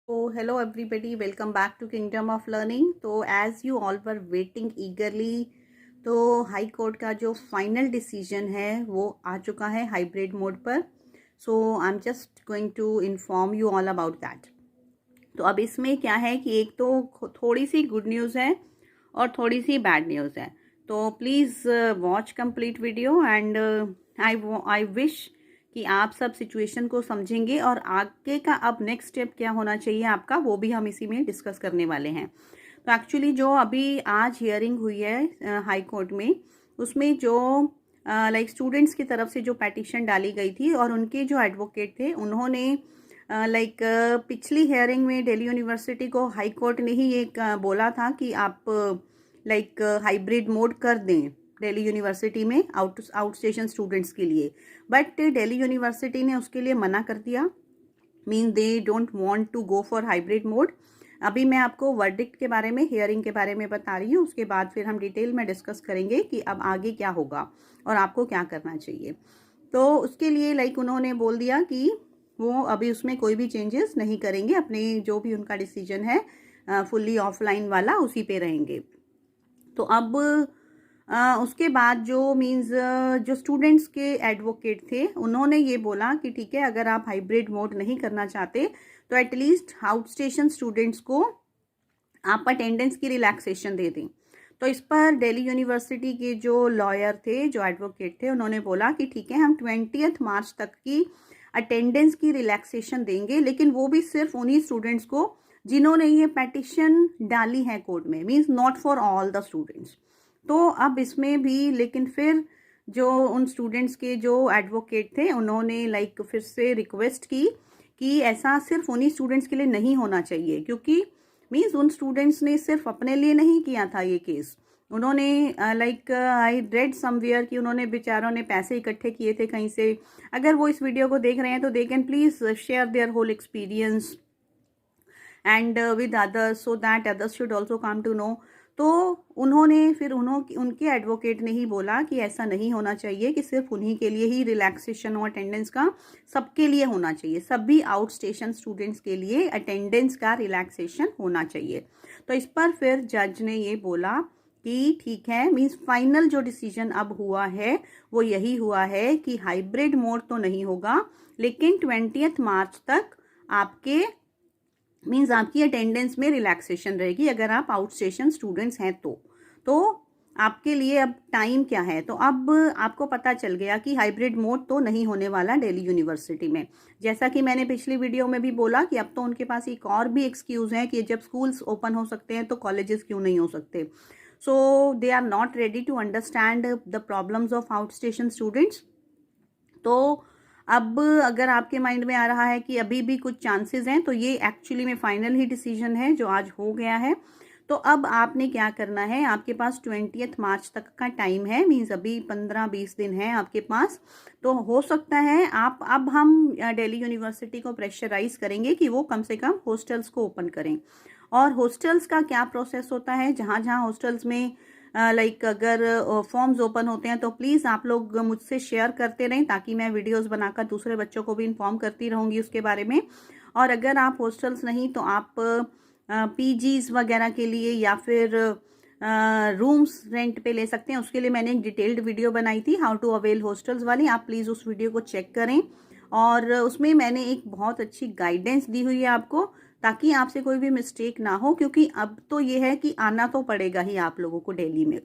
So, hello everybody, welcome back to Kingdom of Learning. तो as you all were waiting eagerly, तो high court का जो final decision है वो आ चुका है हाइब्रिड मोड पर. So I am just going to inform you all about that. तो अब इसमें क्या है कि एक तो थोड़ी सी गुड न्यूज़ है और थोड़ी सी बैड न्यूज़ है. तो please watch complete video and I wish कि आप सब सिचुएशन को समझेंगे और आगे का अब नेक्स्ट स्टेप क्या होना चाहिए आपका, वो भी हम इसी में डिस्कस करने वाले हैं. तो एक्चुअली जो अभी आज हियरिंग हुई है हाई कोर्ट में, उसमें जो लाइक स्टूडेंट्स की तरफ से जो पेटिशन डाली गई थी और उनके जो एडवोकेट थे उन्होंने लाइक पिछली हियरिंग में दिल्ली यूनिवर्सिटी को हाई कोर्ट ने ही एक बोला था कि आप लाइक हाइब्रिड मोड कर दें दिल्ली यूनिवर्सिटी में आउट स्टेशन स्टूडेंट्स के लिए. बट दिल्ली यूनिवर्सिटी ने उसके लिए मना कर दिया. Mean they don't want to go for hybrid mode. अभी मैं आपको वर्डिक्ट के बारे में, हियरिंग के बारे में बता रही हूँ. उसके बाद फिर हम डिटेल में डिस्कस करेंगे कि अब आगे क्या होगा और आपको क्या करना चाहिए. तो उसके लिए लाइक उन्होंने बोल दिया कि वो अभी उसमें कोई भी चेंजेस नहीं करेंगे, अपने जो भी उनका डिसीजन है फुल्ली ऑफलाइन वाला उसी पे रहेंगे. तो अब उसके बाद जो मीन्स जो स्टूडेंट्स के एडवोकेट थे उन्होंने ये बोला कि ठीक है, अगर आप हाइब्रिड मोड नहीं करना चाहते तो एटलीस्ट आउट स्टेशन स्टूडेंट्स को आप अटेंडेंस की रिलैक्सेशन दे दें. तो इस पर दिल्ली यूनिवर्सिटी के जो लॉयर थे, जो एडवोकेट थे, उन्होंने बोला कि ठीक है, हम 20 मार्च तक की अटेंडेंस की रिलैक्सेशन देंगे, लेकिन वो भी सिर्फ उन्हीं स्टूडेंट्स को जिन्होंने ये पेटिशन डाली है कोर्ट में, means not for all the students. तो अब इसमें भी लेकिन फिर जो उन स्टूडेंट्स के जो एडवोकेट थे उन्होंने लाइक फिर से रिक्वेस्ट की कि ऐसा सिर्फ उन्हीं स्टूडेंट्स के लिए नहीं होना चाहिए, क्योंकि मीन्स उन स्टूडेंट्स ने सिर्फ अपने लिए नहीं किया था ये केस. उन्होंने लाइक आई रेड समवेयर कि उन्होंने बेचारों ने पैसे इकट्ठे किए थे कहीं से. अगर वो इस वीडियो को देख रहे हैं तो they can please share their whole experience and with others so that others should also come to know. तो उन्होंने फिर उनके एडवोकेट ने ही बोला कि ऐसा नहीं होना चाहिए कि सिर्फ उन्हीं के लिए ही रिलैक्सेशन और अटेंडेंस का सबके लिए होना चाहिए, सभी आउट स्टेशन स्टूडेंट्स के लिए अटेंडेंस का रिलैक्सेशन होना चाहिए. तो इस पर फिर जज ने ये बोला कि ठीक है, मीन्स फाइनल जो डिसीजन अब हुआ है वो यही हुआ है कि हाइब्रिड मोड तो नहीं होगा, लेकिन 20 मार्च तक आपके मीन्स आपकी अटेंडेंस में रिलैक्सेशन रहेगी अगर आप आउट स्टेशन स्टूडेंट्स हैं तो आपके लिए अब टाइम क्या है. तो अब आपको पता चल गया कि हाइब्रिड मोड तो नहीं होने वाला दिल्ली यूनिवर्सिटी में. जैसा कि मैंने पिछली वीडियो में भी बोला कि अब तो उनके पास एक और भी एक्सक्यूज है कि जब स्कूल्स ओपन हो सकते हैं तो कॉलेजेस क्यों नहीं हो सकते. So they are not ready to understand the problems of out station students. तो अब अगर आपके माइंड में आ रहा है कि अभी भी कुछ चांसेस हैं, तो ये एक्चुअली में फाइनल ही डिसीजन है जो आज हो गया है. तो अब आपने क्या करना है, आपके पास 20 मार्च तक का टाइम है, मीन्स अभी 15-20 दिन है आपके पास. तो हो सकता है अब हम दिल्ली यूनिवर्सिटी को प्रेशराइज करेंगे कि वो कम से कम हॉस्टल्स को ओपन करें. और हॉस्टल्स का क्या प्रोसेस होता है, जहाँ जहाँ हॉस्टल्स में लाइक अगर फॉर्म्स ओपन होते हैं तो प्लीज़ आप लोग मुझसे शेयर करते रहें, ताकि मैं वीडियोस बनाकर दूसरे बच्चों को भी इन्फॉर्म करती रहूँगी उसके बारे में. और अगर आप हॉस्टल्स नहीं तो आप पीजीज वगैरह के लिए या फिर रूम्स रेंट पे ले सकते हैं. उसके लिए मैंने एक डिटेल्ड वीडियो बनाई थी, हाउ टू अवेल हॉस्टल्स वाली. आप प्लीज़ उस वीडियो को चेक करें, और उसमें मैंने एक बहुत अच्छी गाइडेंस दी हुई है आपको, ताकि आपसे कोई भी मिस्टेक ना हो. क्योंकि अब तो ये है कि आना तो पड़ेगा ही आप लोगों को दिल्ली में,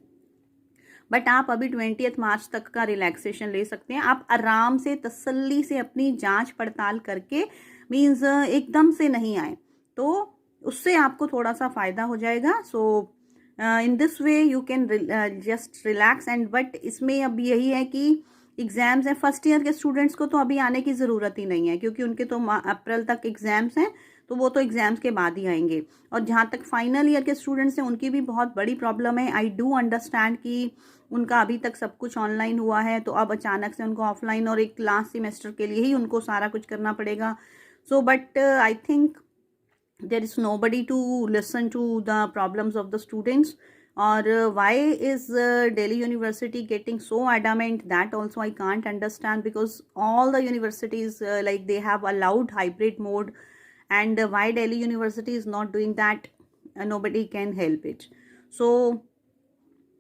बट आप अभी 20 मार्च तक का रिलैक्सेशन ले सकते हैं. आप आराम से तसल्ली से अपनी जांच पड़ताल करके, मीन्स एकदम से नहीं आए, तो उससे आपको थोड़ा सा फायदा हो जाएगा. So in this way you can just relax. And but इसमें अब यही है कि एग्जाम्स हैं, फर्स्ट ईयर के स्टूडेंट्स को तो अभी आने की ज़रूरत ही नहीं है, क्योंकि उनके तो अप्रैल तक एग्जाम्स हैं, तो वो तो एग्जाम्स के बाद ही आएंगे. और जहाँ तक फाइनल ईयर के स्टूडेंट्स हैं उनकी भी बहुत बड़ी प्रॉब्लम है. आई डू अंडरस्टैंड कि उनका अभी तक सब कुछ ऑनलाइन हुआ है, तो अब अचानक से उनको ऑफलाइन और एक लास्ट सेमेस्टर के लिए ही उनको सारा कुछ करना पड़ेगा. So but I think there is nobody to listen to the problems of the students. Or why is Delhi University getting so adamant, that also I can't understand, because all the universities like they have allowed hybrid mode, and why Delhi University is not doing that, nobody can help it. So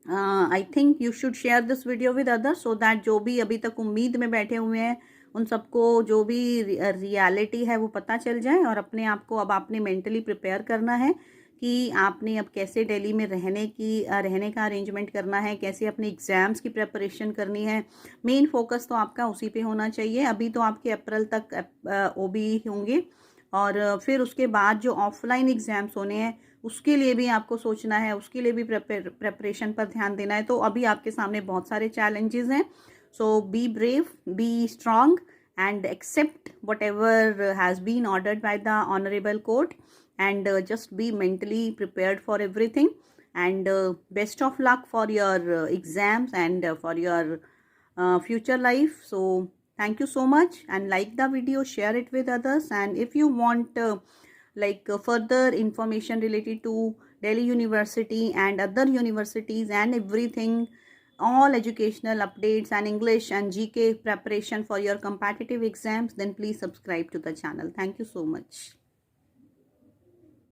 I think you should share this video with others so that जो भी अभी तक उम्मीद में बैठे हुए हैं उन सबको जो भी रियलिटी है वो पता चल जाए, और अपने आप को अब आपने मेंटली प्रिपेयर करना है कि आपने अब कैसे दिल्ली में रहने का अरेंजमेंट करना है, कैसे अपने एग्ज़ाम्स की प्रिपरेशन करनी है। मेन फोकस तो आपका उसी पे होना चाहिए। अभी तो आपके अप्रैल तक ओबी होंगे, और फिर उसके बाद जो ऑफलाइन एग्ज़ाम्स होने हैं उसके लिए भी आपको सोचना है, उसके लिए भी प्रेपरेशन पर ध्यान देना है। तो अभी आपके सामने बहुत सारे चैलेंजेस हैं। So be brave, be strong and accept whatever has been ordered by the honorable court, and just be mentally prepared for everything, and best of luck for your exams and for your future life. So thank you so much, and like the video, share it with others, and if you want further information related to Delhi University and other universities and everything, all educational updates and English and GK preparation for your competitive exams, then please subscribe to the channel. Thank you so much.